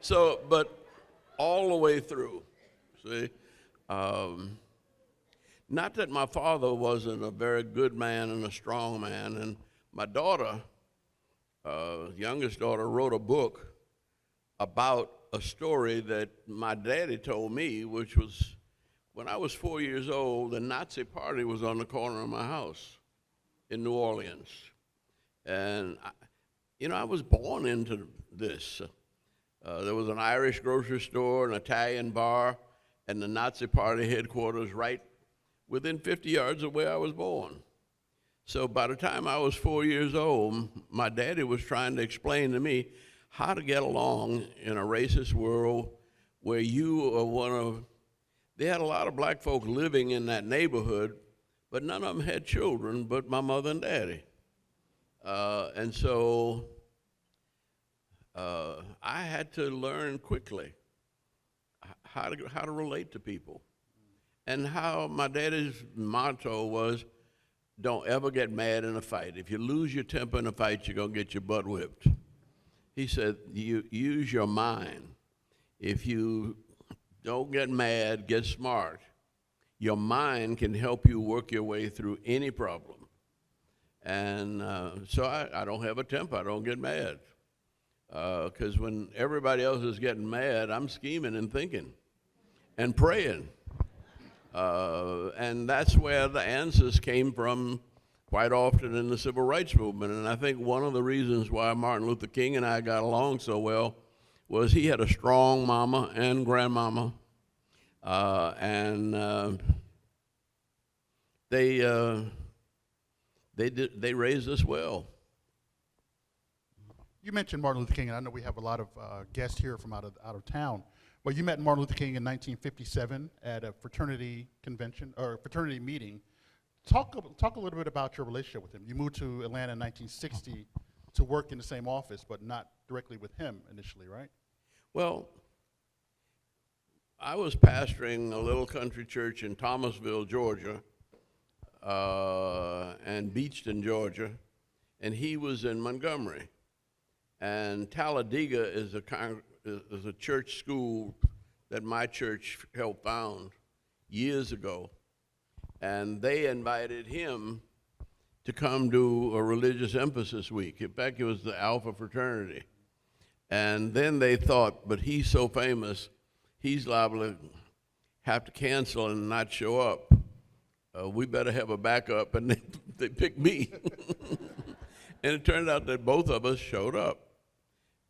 So, but all the way through, see, um, not that my father wasn't a very good man and a strong man, and my daughter, youngest daughter, wrote a book about a story that my daddy told me, which was when I was 4 years old, the Nazi party was on the corner of my house in New Orleans. And, I was born into this. There was an Irish grocery store, an Italian bar, and the Nazi party headquarters right within 50 yards of where I was born. So by the time I was 4 years old, my daddy was trying to explain to me how to get along in a racist world where you are they had a lot of black folk living in that neighborhood, but none of them had children but my mother and daddy. And so I had to learn quickly how to relate to people. And how my daddy's motto was, don't ever get mad in a fight. If you lose your temper in a fight, you're going to get your butt whipped. He said, you use your mind. If you don't get mad, get smart. Your mind can help you work your way through any problem. And so I don't have a temper. I don't get mad. Because when everybody else is getting mad, I'm scheming and thinking and praying. And that's where the answers came from quite often in the civil rights movement. And I think one of the reasons why Martin Luther King and I got along so well was he had a strong mama and grandmama, and they raised us well. You mentioned Martin Luther King, and I know we have a lot of guests here from out of town. Well, you met Martin Luther King in 1957 at a fraternity convention or fraternity meeting. Talk a little bit about your relationship with him. You moved to Atlanta in 1960 to work in the same office, but not directly with him initially, right? Well, I was pastoring a little country church in Thomasville, Georgia, and Beachton, Georgia, and he was in Montgomery. And Talladega is a church school that my church helped found years ago. And they invited him to come do a religious emphasis week. In fact, it was the Alpha Fraternity. And then they thought, but he's so famous, he's liable to have to cancel and not show up. We better have a backup, and they picked me. And it turned out that both of us showed up.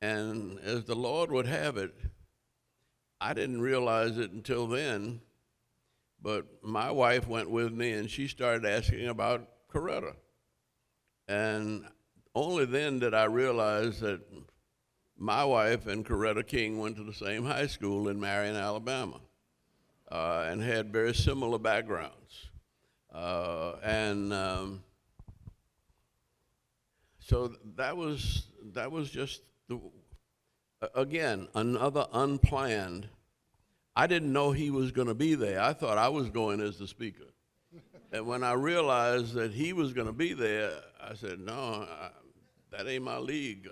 And as the Lord would have it, I didn't realize it until then, but my wife went with me, and she started asking about Coretta. And only then did I realize that my wife and Coretta King went to the same high school in Marion, Alabama, and had very similar backgrounds. So that was just, again, another unplanned. I didn't know he was going to be there. I thought I was going as the speaker. And when I realized that he was going to be there, I said, no, that ain't my league.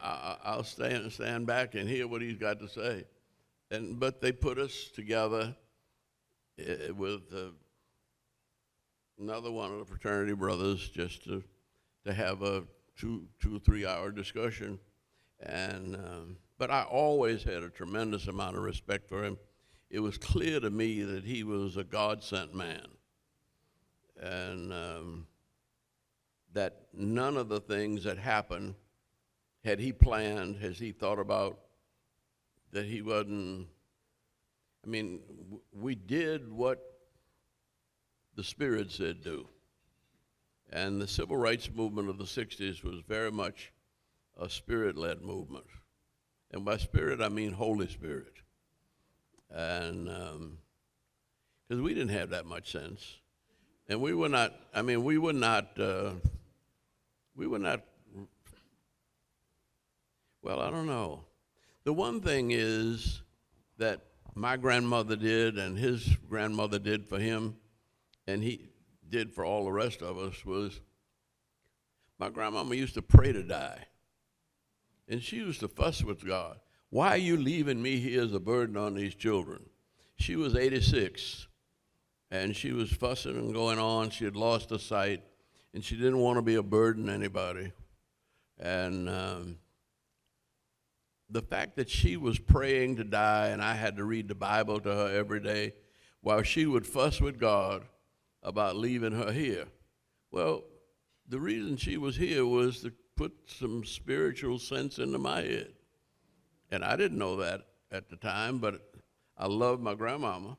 I'll stand back and hear what he's got to say. But they put us together with another one of the fraternity brothers just to have a 2 or 3 hour discussion. But I always had a tremendous amount of respect for him. It was clear to me that he was a God-sent man, and that none of the things that happened had he planned, has he thought about, that he wasn't. I mean, we did what the Spirit said do. And the civil rights movement of the 60s was very much a Spirit-led movement. And by Spirit, I mean Holy Spirit. And because we didn't have that much sense. And we were not, well, I don't know. The one thing is that my grandmother did and his grandmother did for him, and he did for all the rest of us, was my grandmama used to pray to die. And she used to fuss with God. Why are you leaving me here as a burden on these children? She was 86, and she was fussing and going on. She had lost her sight, and she didn't want to be a burden to anybody. And the fact that she was praying to die, and I had to read the Bible to her every day, while she would fuss with God about leaving her here. Well, the reason she was here was to put some spiritual sense into my head. And I didn't know that at the time, but I loved my grandmama.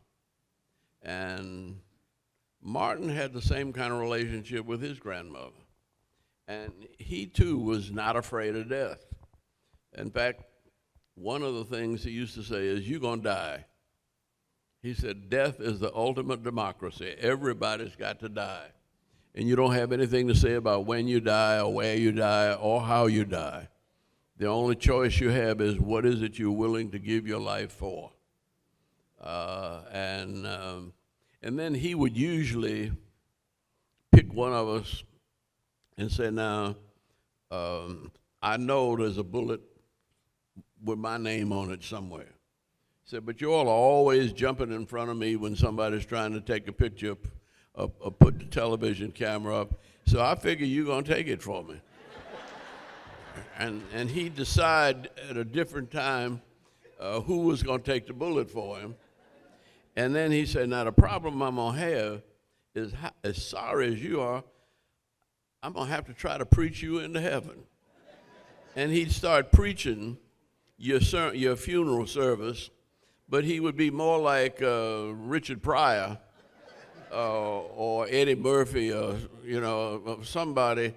And Martin had the same kind of relationship with his grandmother. And he too was not afraid of death. In fact, one of the things he used to say is, "You're gonna die." He said, "Death is the ultimate democracy. Everybody's got to die. And you don't have anything to say about when you die or where you die or how you die. The only choice you have is what is it you're willing to give your life for." And then he would usually pick one of us and say, "Now, I know there's a bullet with my name on it somewhere." He said, "But you all are always jumping in front of me when somebody's trying to take a picture or put the television camera up, so I figure you're going to take it for me." And he'd decide at a different time who was going to take the bullet for him. And then he said, "Now the problem I'm going to have is, as sorry as you are, I'm going to have to try to preach you into heaven." And he'd start preaching your funeral service, but he would be more like Richard Pryor or Eddie Murphy, or somebody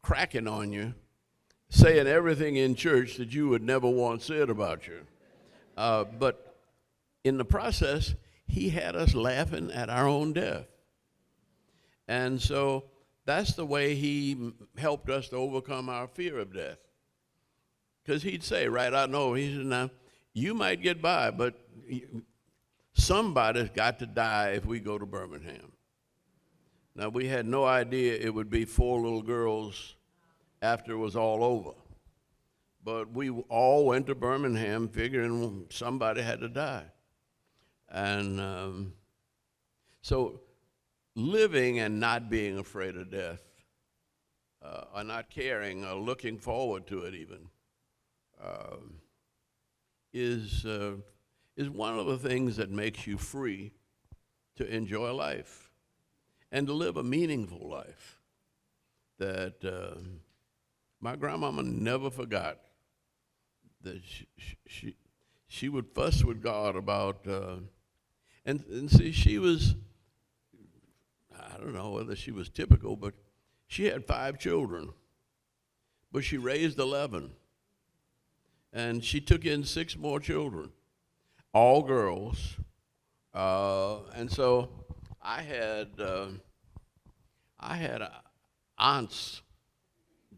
cracking on you, saying everything in church that you would never want said about you. But in the process, he had us laughing at our own death. And so that's the way he helped us to overcome our fear of death. Because he'd say, right out, "No," he said, "Now, you might get by, but somebody's got to die if we go to Birmingham." Now, we had no idea it would be 4 little girls after it was all over. But we all went to Birmingham figuring somebody had to die. And so living and not being afraid of death, or not caring or looking forward to it even, is one of the things that makes you free to enjoy life and to live a meaningful life that my grandmama never forgot. That she would fuss with God about, and see, she was, I don't know whether she was typical, but she had 5 children, but she raised 11. And she took in 6 more children, all girls. And so I had aunts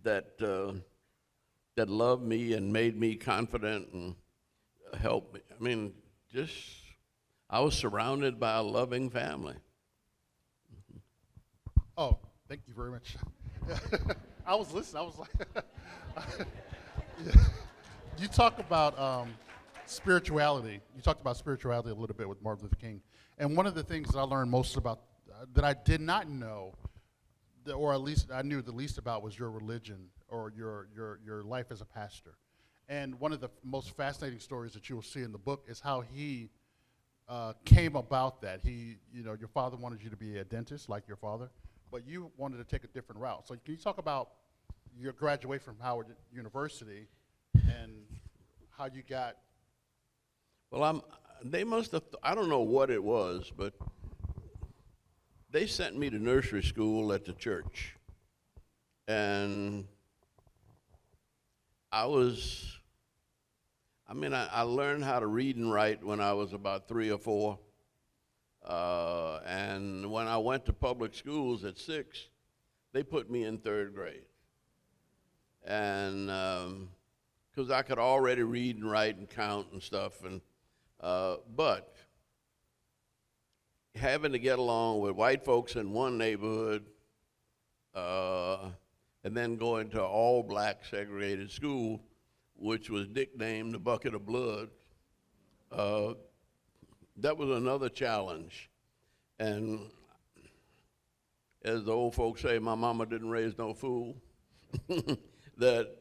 that loved me and made me confident and helped me. I mean, I was surrounded by a loving family. Oh, thank you very much. I was listening. I was like, you talk about spirituality. You talked about spirituality a little bit with Martin Luther King. And one of the things that I learned most about, that I did not know, or at least I knew the least about, was your religion or your life as a pastor. And one of the most fascinating stories that you will see in the book is how he came about that. Your father wanted you to be a dentist like your father, but you wanted to take a different route. So can you talk about your graduation from Howard University and how you got? Well, they must have, I don't know what it was, but they sent me to nursery school at the church. And I learned how to read and write when I was about 3 or 4. And when I went to public schools at 6, they put me in 3rd grade. And because I could already read and write and count and stuff, but having to get along with white folks in one neighborhood, and then going to all-black segregated school, which was nicknamed the Bucket of Blood. That was another challenge. And as the old folks say, my mama didn't raise no fool, that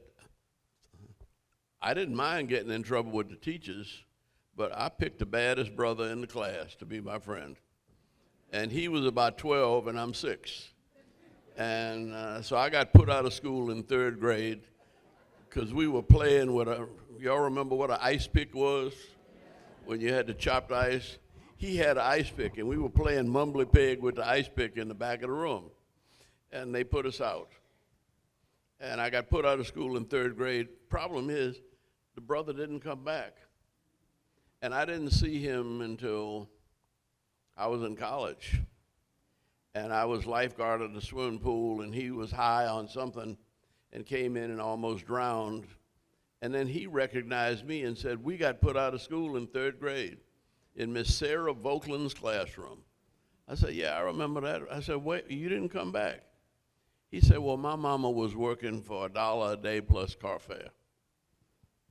I didn't mind getting in trouble with the teachers, but I picked the baddest brother in the class to be my friend. And he was about 12 and I'm 6. And so I got put out of school in 3rd grade because we were playing with y'all remember what an ice pick was? When you had to chop the ice? He had an ice pick, and we were playing Mumbly Pig with the ice pick in the back of the room. And they put us out. And I got put out of school in 3rd grade. Problem is, the brother didn't come back. And I didn't see him until I was in college. And I was lifeguard at the swimming pool, and he was high on something and came in and almost drowned. And then he recognized me and said, we got put out of school in 3rd grade in Miss Sarah Vokeland's classroom. I said, yeah, I remember that. I said, wait, you didn't come back? He said, well, my mama was working for $1 a day plus car fare.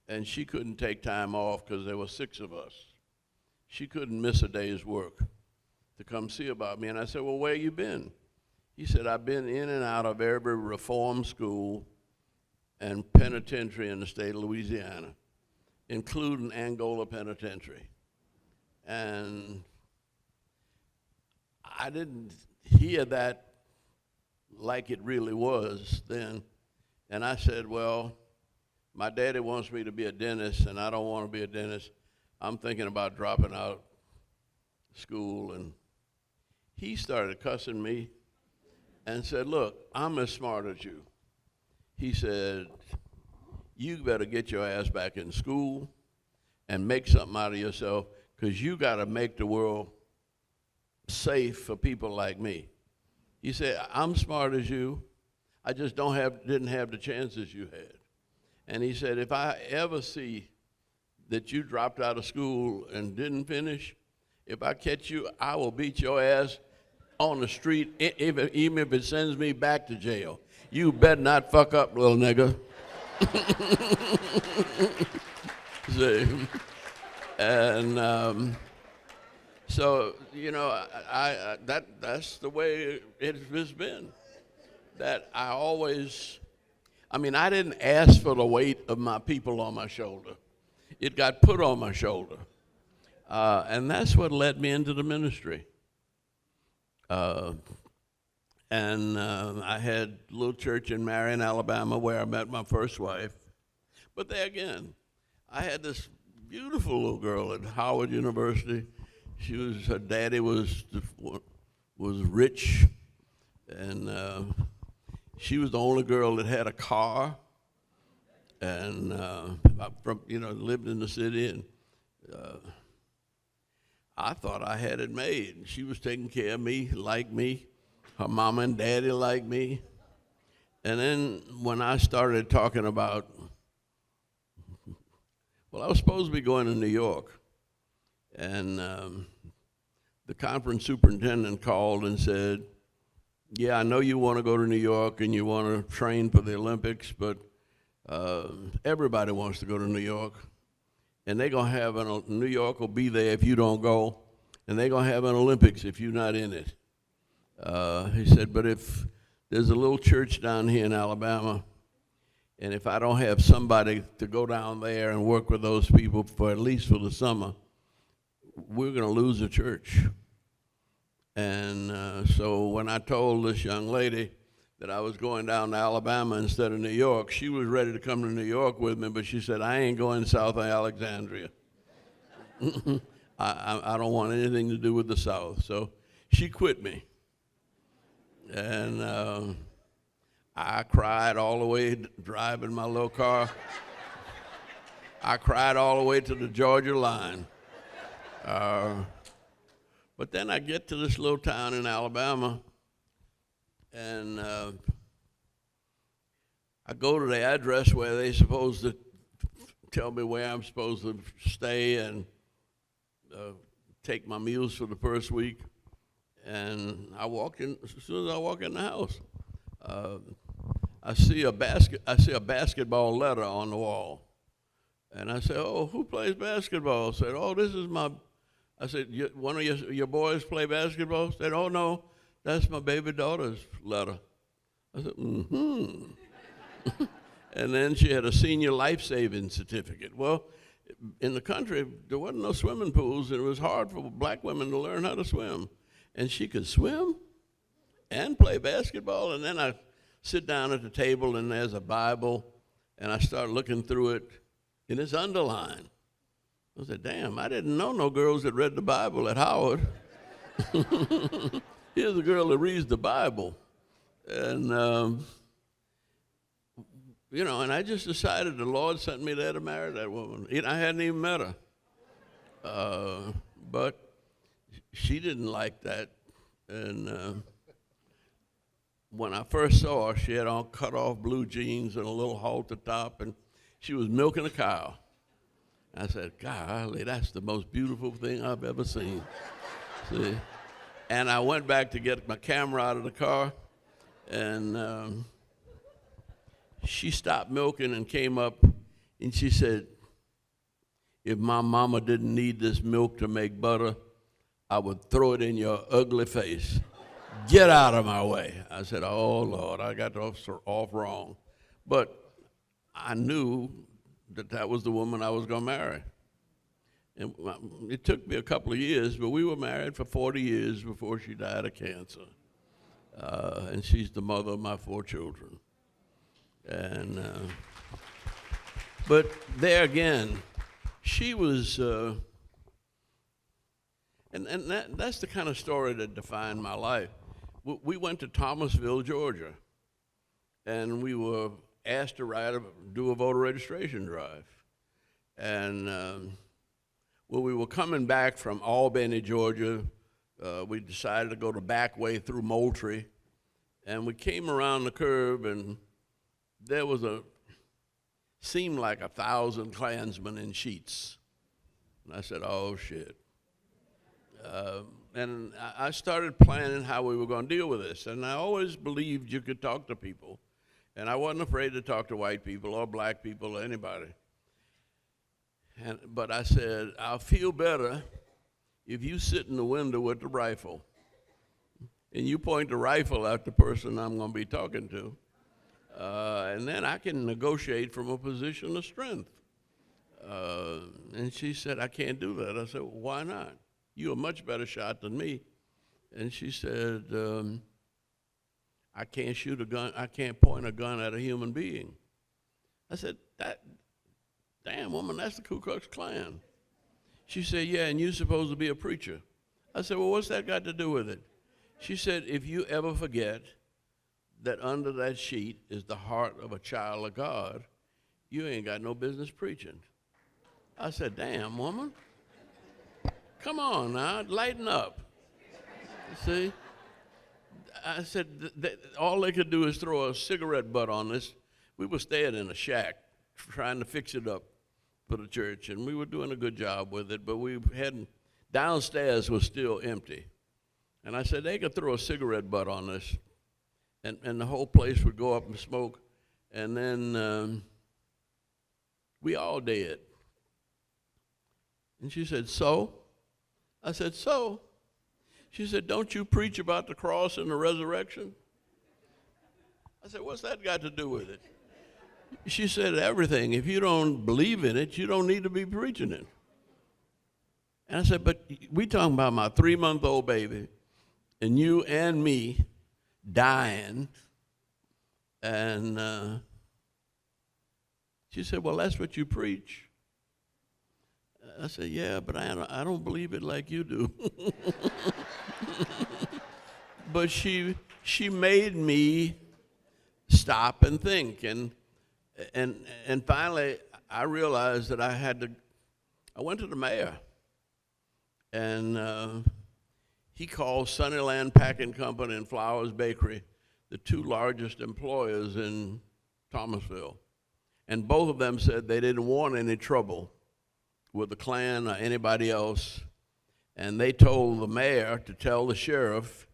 And she couldn't take time off because there were 6 of us. She couldn't miss a day's work to come see about me. And I said, well, where you been? He said, I've been in and out of every reform school and penitentiary in the state of Louisiana, including Angola Penitentiary. And I didn't hear that like it really was then. And I said, well, my daddy wants me to be a dentist, and I don't want to be a dentist. I'm thinking about dropping out school. And he started cussing me and said, look, I'm as smart as you. He said, you better get your ass back in school and make something out of yourself, because you got to make the world safe for people like me. He said, I'm smart as you. I just didn't have the chances you had. And he said, if I ever see that you dropped out of school and didn't finish, if I catch you, I will beat your ass on the street, even if it sends me back to jail. You better not fuck up, little nigga. See? And so, you know, that's the way it's been. That I didn't ask for the weight of my people on my shoulder. It got put on my shoulder. And that's what led me into the ministry. I had a little church in Marion, Alabama, where I met my first wife. But there again, I had this beautiful little girl at Howard University. Her daddy was rich, and she was the only girl that had a car, and lived in the city, and I thought I had it made. She was taking care of me, like me. Her mama and daddy liked me. And then when I started talking about, well, I was supposed to be going to New York. And the conference superintendent called and said, yeah, I know you want to go to New York and you want to train for the Olympics, but everybody wants to go to New York. And they're going to have New York will be there if you don't go, and they're going to have an Olympics if you're not in it. He said, but if there's a little church down here in Alabama, and if I don't have somebody to go down there and work with those people for at least for the summer, we're going to lose the church. And so when I told this young lady that I was going down to Alabama instead of New York, she was ready to come to New York with me, but she said, I ain't going south of Alexandria. I don't want anything to do with the South. So she quit me. And I cried all the way driving my little car. I cried all the way to the Georgia line. But then I get to this little town in Alabama, and I go to the address where they're supposed to tell me where I'm supposed to stay and take my meals for the first week. And I walk in, as soon as I walk in the house, I see a basketball letter on the wall. And I said, oh, who plays basketball? I said, oh, this is my, I said, one of your boys play basketball? I said, oh, no, that's my baby daughter's letter. I said, mm-hmm. And then she had a senior life-saving certificate. Well, in the country, there wasn't no swimming pools, and it was hard for black women to learn how to swim. And she could swim and play basketball. And then I sit down at the table, and there's a Bible, and I start looking through it, and it's underlined. I said, damn, I didn't know no girls that read the Bible at Howard. Here's a girl that reads the Bible. And, you know, and I just decided the Lord sent me there to marry that woman. I hadn't even met her. But she didn't like that. And when I first saw her, she had on cut-off blue jeans and a little halter top, and she was milking a cow. I said, golly, that's the most beautiful thing I've ever seen. See? And I went back to get my camera out of the car, and she stopped milking and came up, and she said, if my mama didn't need this milk to make butter, I would throw it in your ugly face. Get out of my way. I said, oh, Lord, I got off wrong. But I knew that was the woman I was going to marry. And it took me a couple of years, but we were married for 40 years before she died of cancer. And she's the mother of my 4 children. And but there again, she was, and that's the kind of story that defined my life. We went to Thomasville, Georgia, and we were asked to do a voter registration drive. And when we were coming back from Albany, Georgia, we decided to go the back way through Moultrie, and we came around the curve, and there was seemed like 1,000 Klansmen in sheets. And I said, oh, shit. And I started planning how we were going to deal with this. And I always believed you could talk to people. And I wasn't afraid to talk to white people or black people or anybody. But I said, I'll feel better if you sit in the window with the rifle and you point the rifle at the person I'm going to be talking to. And then I can negotiate from a position of strength. And she said, I can't do that. I said, well, why not? You're a much better shot than me. And she said, I can't shoot a gun, I can't point a gun at a human being. I said, damn woman, that's the Ku Klux Klan. She said, yeah, and you're supposed to be a preacher. I said, well, what's that got to do with it? She said, if you ever forget that under that sheet is the heart of a child of God, you ain't got no business preaching. I said, damn, woman. Come on now, lighten up. See? I said, all they could do is throw a cigarette butt on this. We were staying in a shack trying to fix it up for the church, and we were doing a good job with it, but downstairs was still empty. And I said, they could throw a cigarette butt on this, and the whole place would go up in smoke, and then we all dead. And she said, so? I said, so? She said, don't you preach about the cross and the resurrection? I said, what's that got to do with it? She said, everything. If you don't believe in it, you don't need to be preaching it. And I said, but we talking about my 3-month-old baby and you and me dying. And she said, well, that's what you preach. I said, yeah, but I don't believe it like you do. But she made me stop and think. And finally, I realized that I went to the mayor. And he called Sunnyland Packing Company and Flowers Bakery the 2 largest employers in Thomasville. And both of them said they didn't want any trouble with the Klan or anybody else. And they told the mayor to tell the sheriff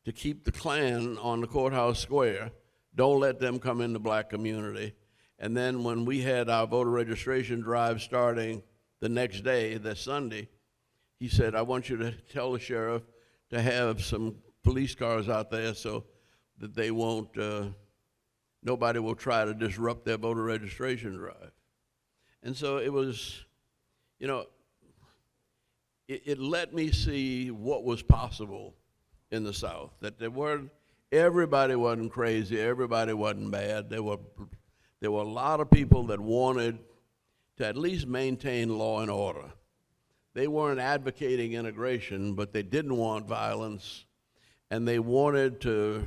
to keep the Klan on the courthouse square Don't let them come in the black community. And then when we had our voter registration drive starting the next day, that Sunday, he said, I want you to tell the sheriff to have some police cars out there so that they won't, nobody will try to disrupt their voter registration drive. And so it was, you know, it let me see what was possible in the South, that everybody wasn't crazy, everybody wasn't bad. There were a lot of people that wanted to at least maintain law and order. They weren't advocating integration, but they didn't want violence, and they wanted to,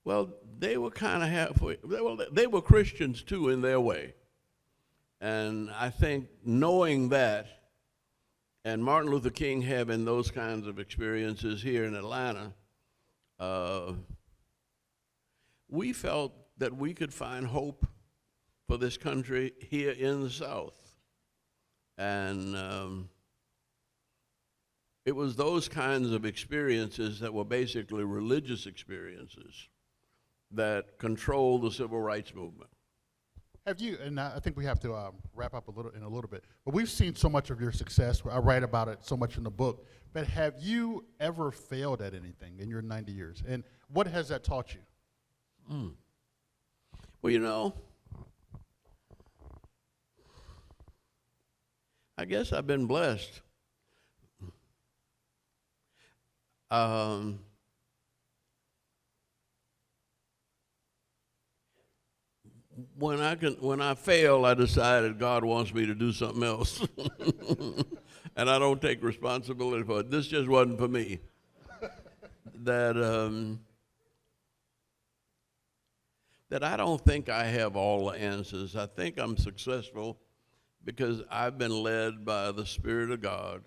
well, they were kind of halfway. They were Christians too in their way. And I think knowing that, and Martin Luther King having those kinds of experiences here in Atlanta, we felt that we could find hope for this country here in the South. And it was those kinds of experiences that were basically religious experiences that controlled the civil rights movement. Have you, and I think we have to wrap up in a little bit, but we've seen so much of your success. I write about it so much in the book, but have you ever failed at anything in your 90 years? And what has that taught you? Well, you know, I guess I've been blessed. When I fail, I decided God wants me to do something else. And I don't take responsibility for it. This just wasn't for me. That I don't think I have all the answers. I think I'm successful because I've been led by the Spirit of God